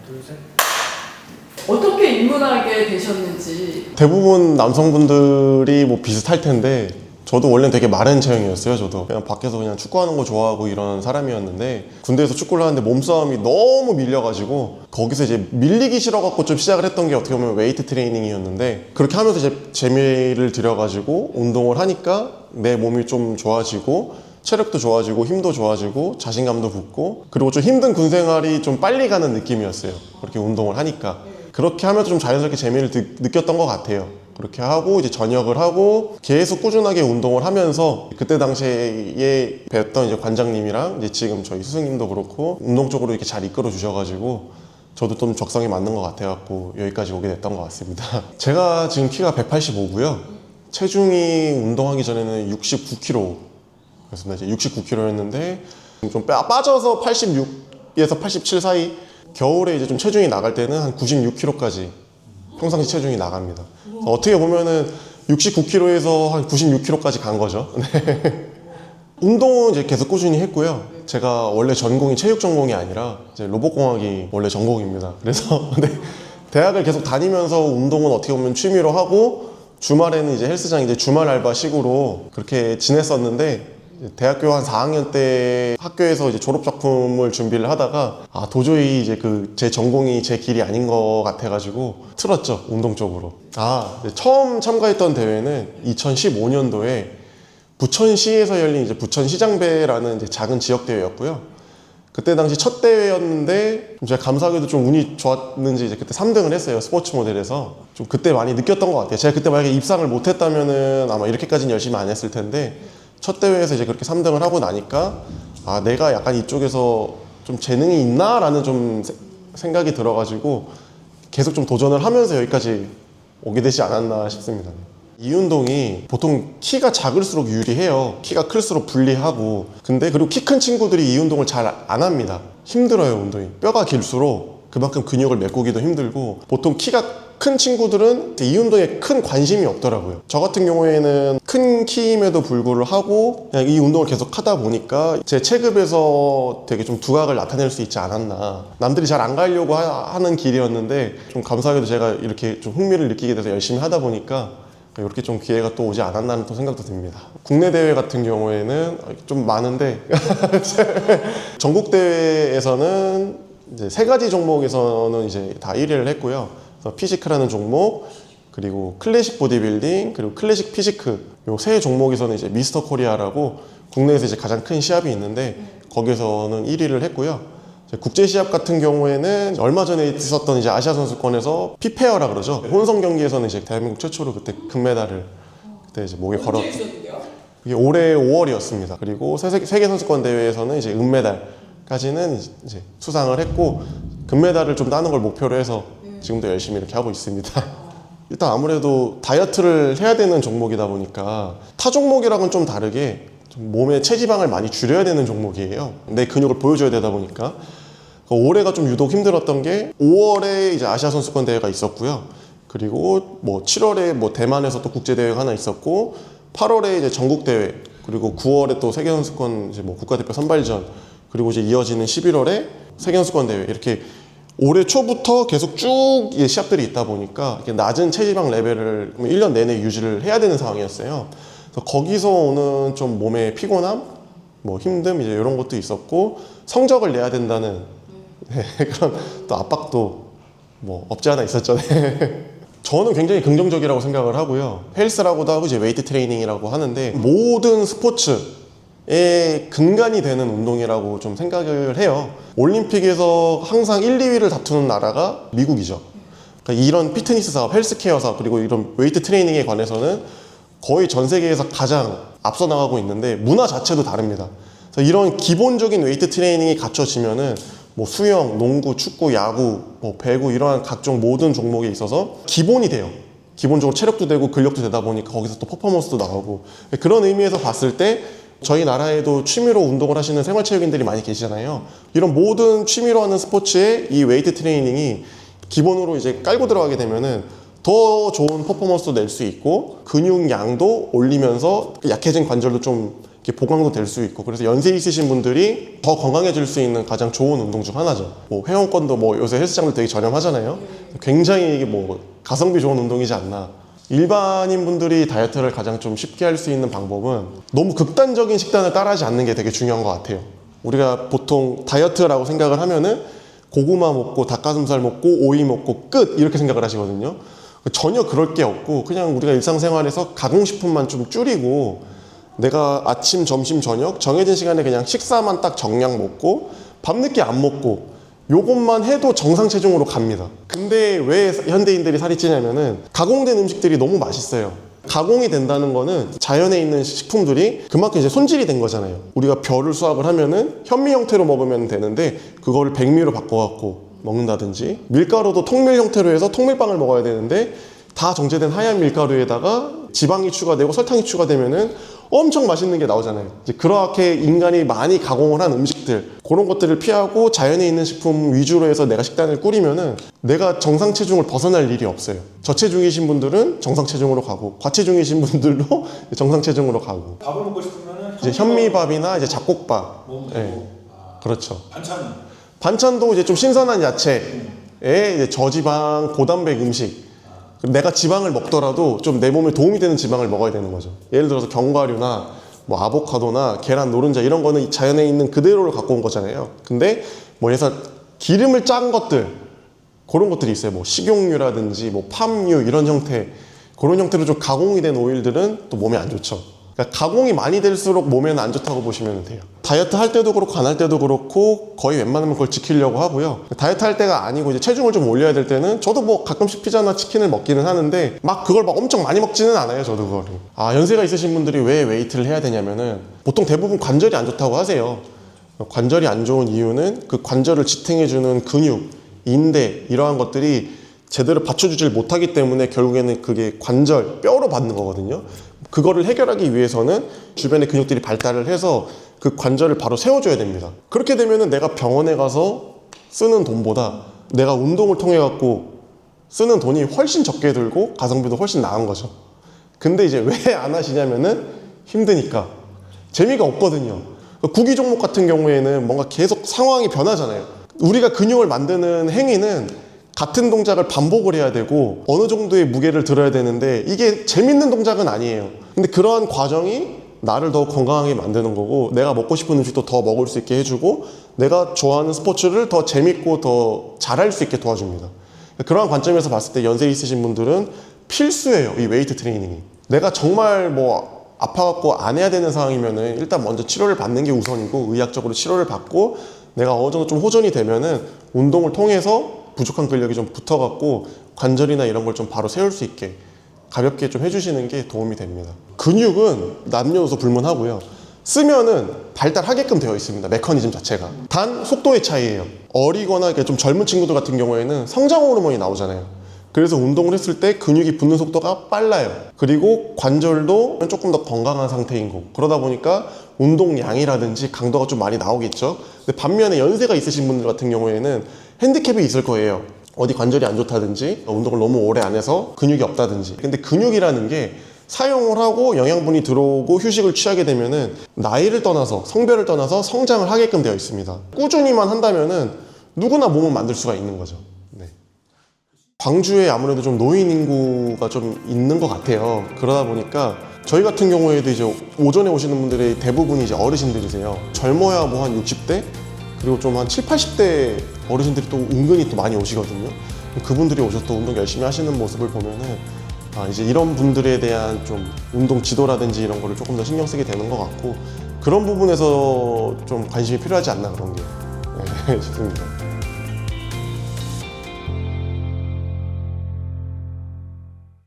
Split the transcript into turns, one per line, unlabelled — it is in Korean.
둘, 셋.
어떻게 입문하게 되셨는지.
대부분 남성분들이 뭐 비슷할 텐데 저도 원래는 되게 마른 체형이었어요. 저도 그냥 밖에서 그냥 축구하는 거 좋아하고 이런 사람이었는데 군대에서 축구를 하는데 몸싸움이 너무 밀려가지고 거기서 이제 밀리기 싫어갖고 좀 시작을 했던 게 어떻게 보면 웨이트 트레이닝이었는데 그렇게 하면서 이제 재미를 들여가지고 운동을 하니까 내 몸이 좀 좋아지고 체력도 좋아지고 힘도 좋아지고 자신감도 붙고 그리고 좀 힘든 군 생활이 좀 빨리 가는 느낌이었어요. 그렇게 운동을 하니까 그렇게 하면서 좀 자연스럽게 재미를 느꼈던 것 같아요. 그렇게 하고 이제 전역을 하고 계속 꾸준하게 운동을 하면서 그때 당시에 뵀던 이제 관장님이랑 이제 지금 저희 스승님도 그렇고 운동 쪽으로 이렇게 잘 이끌어 주셔가지고 저도 좀 적성에 맞는 것 같아갖고 여기까지 오게 됐던 것 같습니다. 제가 지금 키가 185고요. 체중이 운동하기 전에는 69kg 그래서 이제 69kg였는데 좀 빠져서 86에서 87 사이 겨울에 이제 좀 체중이 나갈 때는 한 96kg까지 평상시 체중이 나갑니다. 어떻게 보면은 69kg에서 한 96kg까지 간 거죠. 네. 운동은 이제 계속 꾸준히 했고요. 제가 원래 전공이 체육 전공이 아니라 이제 로봇공학이 원래 전공입니다. 그래서 네. 대학을 계속 다니면서 운동은 어떻게 보면 취미로 하고 주말에는 이제 헬스장 이제 주말 알바식으로 그렇게 지냈었는데 대학교 한 4학년 때 학교에서 이제 졸업 작품을 준비를 하다가 도저히 이제 제 전공이 제 길이 아닌 것 같아가지고 틀었죠. 운동 쪽으로. 처음 참가했던 대회는 2015년도에 부천시에서 열린 이제 부천시장배라는 이제 작은 지역 대회였고요. 그때 당시 첫 대회였는데 제가 감사하게도 좀 운이 좋았는지 이제 그때 3등을 했어요. 스포츠 모델에서. 좀 그때 많이 느꼈던 것 같아요. 제가 그때 만약에 입상을 못했다면은 아마 이렇게까지는 열심히 안 했을 텐데 첫 대회에서 이제 그렇게 3등을 하고 나니까 내가 약간 이쪽에서 좀 재능이 있나? 라는 좀 생각이 들어가지고 계속 좀 도전을 하면서 여기까지 오게 되지 않았나 싶습니다. 이 운동이 보통 키가 작을수록 유리해요. 키가 클수록 불리하고 근데 그리고 키 큰 친구들이 이 운동을 잘 안 합니다. 힘들어요. 운동이. 뼈가 길수록 그만큼 근육을 메꾸기도 힘들고 보통 키가 큰 친구들은 이 운동에 큰 관심이 없더라고요. 저 같은 경우에는 큰 키임에도 불구하고 그냥 이 운동을 계속 하다 보니까 제 체급에서 되게 좀 두각을 나타낼 수 있지 않았나. 남들이 잘 안 가려고 하는 길이었는데 좀 감사하게도 제가 이렇게 좀 흥미를 느끼게 돼서 열심히 하다 보니까 이렇게 좀 기회가 또 오지 않았나는 또 생각도 듭니다. 국내 대회 같은 경우에는 좀 많은데 전국 대회에서는 이제 3가지 종목에서는 이제 다 1위를 했고요. 그래서 피지크라는 종목, 그리고 클래식 보디빌딩, 그리고 클래식 피지크 요 3 종목에서는 이제 미스터 코리아라고 국내에서 이제 가장 큰 시합이 있는데 거기서는 1위를 했고요. 국제 시합 같은 경우에는 얼마 전에 있었던 이제 아시아 선수권에서 피페어라 그러죠. 혼성 경기에서는 이제 대한민국 최초로 그때 금메달을 그때 이제 목에 걸었. 그게 올해 5월이었습니다. 그리고 세계 선수권 대회에서는 이제 은메달까지는 이제 수상을 했고 금메달을 좀 따는 걸 목표로 해서 지금도 열심히 이렇게 하고 있습니다. 일단 아무래도 다이어트를 해야 되는 종목이다 보니까 타 종목이랑은 좀 다르게 좀 몸에 체지방을 많이 줄여야 되는 종목이에요. 내 근육을 보여줘야 되다 보니까 올해가 좀 유독 힘들었던 게 5월에 이제 아시아 선수권 대회가 있었고요. 그리고 뭐 7월에 뭐 대만에서 또 국제 대회가 하나 있었고 8월에 이제 전국 대회 그리고 9월에 또 세계 선수권 이제 뭐 국가대표 선발전 그리고 이제 이어지는 11월에 세계 선수권 대회 이렇게 올해 초부터 계속 쭉 시합들이 있다 보니까 낮은 체지방 레벨을 1년 내내 유지를 해야 되는 상황이었어요. 그래서 거기서 오는 좀 몸의 피곤함, 뭐 힘듦 이제 이런 것도 있었고 성적을 내야 된다는 그런 또 압박도 뭐 없지 않아 있었죠. 저는 굉장히 긍정적이라고 생각을 하고요. 헬스라고도 하고 이제 웨이트 트레이닝이라고 하는데 모든 스포츠의 근간이 되는 운동이라고 좀 생각을 해요. 올림픽에서 항상 1, 2위를 다투는 나라가 미국이죠. 그러니까 이런 피트니스 사업, 헬스케어 사업 그리고 이런 웨이트 트레이닝에 관해서는 거의 전 세계에서 가장 앞서 나가고 있는데 문화 자체도 다릅니다. 그래서 이런 기본적인 웨이트 트레이닝이 갖춰지면은 뭐 수영, 농구, 축구, 야구, 뭐 배구 이러한 각종 모든 종목에 있어서 기본이 돼요. 기본적으로 체력도 되고 근력도 되다 보니까 거기서 또 퍼포먼스도 나오고 그런 의미에서 봤을 때 저희 나라에도 취미로 운동을 하시는 생활체육인들이 많이 계시잖아요. 이런 모든 취미로 하는 스포츠에 이 웨이트 트레이닝이 기본으로 이제 깔고 들어가게 되면은 더 좋은 퍼포먼스도 낼 수 있고 근육량도 올리면서 약해진 관절도 좀 이렇게 보강도 될 수 있고, 그래서 연세 있으신 분들이 더 건강해질 수 있는 가장 좋은 운동 중 하나죠. 뭐 회원권도 뭐 요새 헬스장도 되게 저렴하잖아요. 굉장히 이게 뭐 가성비 좋은 운동이지 않나. 일반인 분들이 다이어트를 가장 좀 쉽게 할 수 있는 방법은 너무 극단적인 식단을 따라하지 않는 게 되게 중요한 것 같아요. 우리가 보통 다이어트라고 생각을 하면은 고구마 먹고 닭가슴살 먹고 오이 먹고 끝 이렇게 생각을 하시거든요. 전혀 그럴 게 없고 그냥 우리가 일상생활에서 가공식품만 좀 줄이고 내가 아침, 점심, 저녁 정해진 시간에 그냥 식사만 딱 정량 먹고 밤늦게 안 먹고 요것만 해도 정상 체중으로 갑니다. 근데 왜 현대인들이 살이 찌냐면은 가공된 음식들이 너무 맛있어요. 가공이 된다는 거는 자연에 있는 식품들이 그만큼 이제 손질이 된 거잖아요. 우리가 벼를 수확을 하면은 현미 형태로 먹으면 되는데 그거를 백미로 바꿔갖고 먹는다든지, 밀가루도 통밀 형태로 해서 통밀빵을 먹어야 되는데 다 정제된 하얀 밀가루에다가 지방이 추가되고 설탕이 추가되면은 엄청 맛있는 게 나오잖아요. 이제 그렇게 인간이 많이 가공을 한 음식들, 그런 것들을 피하고 자연에 있는 식품 위주로 해서 내가 식단을 꾸리면은 내가 정상 체중을 벗어날 일이 없어요. 저체중이신 분들은 정상 체중으로 가고 과체중이신 분들도 정상 체중으로 가고.
밥을 먹고 싶으면은
이제 현미밥이나 이제 잡곡밥.
먹으면
예.
되고.
그렇죠.
반찬은
반찬도 이제 좀 신선한 야채에 이제 저지방, 고단백 음식. 내가 지방을 먹더라도 좀 내 몸에 도움이 되는 지방을 먹어야 되는 거죠. 예를 들어서 견과류나 뭐 아보카도나 계란, 노른자 이런 거는 자연에 있는 그대로를 갖고 온 거잖아요. 근데 뭐 예를 들어서 기름을 짠 것들, 그런 것들이 있어요. 뭐 식용유라든지 뭐 팜유 이런 형태, 그런 형태로 좀 가공이 된 오일들은 또 몸에 안 좋죠. 그러니까 가공이 많이 될수록 몸에는 안 좋다고 보시면 돼요. 다이어트 할 때도 그렇고 안 할 때도 그렇고 거의 웬만하면 그걸 지키려고 하고요. 다이어트 할 때가 아니고 이제 체중을 좀 올려야 될 때는 저도 뭐 가끔씩 피자나 치킨을 먹기는 하는데 막 그걸 막 엄청 많이 먹지는 않아요. 저도 그거를. 연세가 있으신 분들이 왜 웨이트를 해야 되냐면은 보통 대부분 관절이 안 좋다고 하세요. 관절이 안 좋은 이유는 그 관절을 지탱해주는 근육, 인대 이러한 것들이 제대로 받쳐주질 못하기 때문에 결국에는 그게 관절, 뼈로 받는 거거든요. 그거를 해결하기 위해서는 주변의 근육들이 발달을 해서 그 관절을 바로 세워줘야 됩니다. 그렇게 되면은 내가 병원에 가서 쓰는 돈보다 내가 운동을 통해 갖고 쓰는 돈이 훨씬 적게 들고 가성비도 훨씬 나은 거죠. 근데 이제 왜 안 하시냐면은 힘드니까. 재미가 없거든요. 구기 종목 같은 경우에는 뭔가 계속 상황이 변하잖아요. 우리가 근육을 만드는 행위는 같은 동작을 반복을 해야 되고 어느 정도의 무게를 들어야 되는데 이게 재밌는 동작은 아니에요. 근데 그러한 과정이 나를 더 건강하게 만드는 거고 내가 먹고 싶은 음식도 더 먹을 수 있게 해주고 내가 좋아하는 스포츠를 더 재밌고 더 잘할 수 있게 도와줍니다. 그러한 관점에서 봤을 때 연세 있으신 분들은 필수예요. 이 웨이트 트레이닝이. 내가 정말 뭐 아파갖고 안 해야 되는 상황이면은 일단 먼저 치료를 받는 게 우선이고 의학적으로 치료를 받고 내가 어느 정도 좀 호전이 되면은 운동을 통해서 부족한 근력이 좀 붙어갖고 관절이나 이런 걸 좀 바로 세울 수 있게 가볍게 좀 해주시는 게 도움이 됩니다. 근육은 남녀노소 불문하고요. 쓰면은 발달하게끔 되어 있습니다. 메커니즘 자체가. 단 속도의 차이예요. 어리거나 좀 젊은 친구들 같은 경우에는 성장 호르몬이 나오잖아요. 그래서 운동을 했을 때 근육이 붙는 속도가 빨라요. 그리고 관절도 조금 더 건강한 상태인 거고 그러다 보니까 운동량이라든지 강도가 좀 많이 나오겠죠. 근데 반면에 연세가 있으신 분들 같은 경우에는 핸디캡이 있을 거예요. 어디 관절이 안 좋다든지 운동을 너무 오래 안 해서 근육이 없다든지. 근데 근육이라는 게 사용을 하고 영양분이 들어오고 휴식을 취하게 되면은 나이를 떠나서 성별을 떠나서 성장을 하게끔 되어 있습니다. 꾸준히만 한다면은 누구나 몸은 만들 수가 있는 거죠. 네. 광주에 아무래도 좀 노인 인구가 좀 있는 것 같아요. 그러다 보니까 저희 같은 경우에도 이제 오전에 오시는 분들이 대부분이 이제 어르신들이세요. 젊어야 뭐 한 60대? 그리고 좀 한 70, 80대 어르신들이 또 은근히 또 많이 오시거든요. 그분들이 오셔서 또 운동 열심히 하시는 모습을 보면은 이제 이런 분들에 대한 좀 운동 지도라든지 이런 거를 조금 더 신경 쓰게 되는 것 같고 그런 부분에서 좀 관심이 필요하지 않나 그런 게 싶습니다.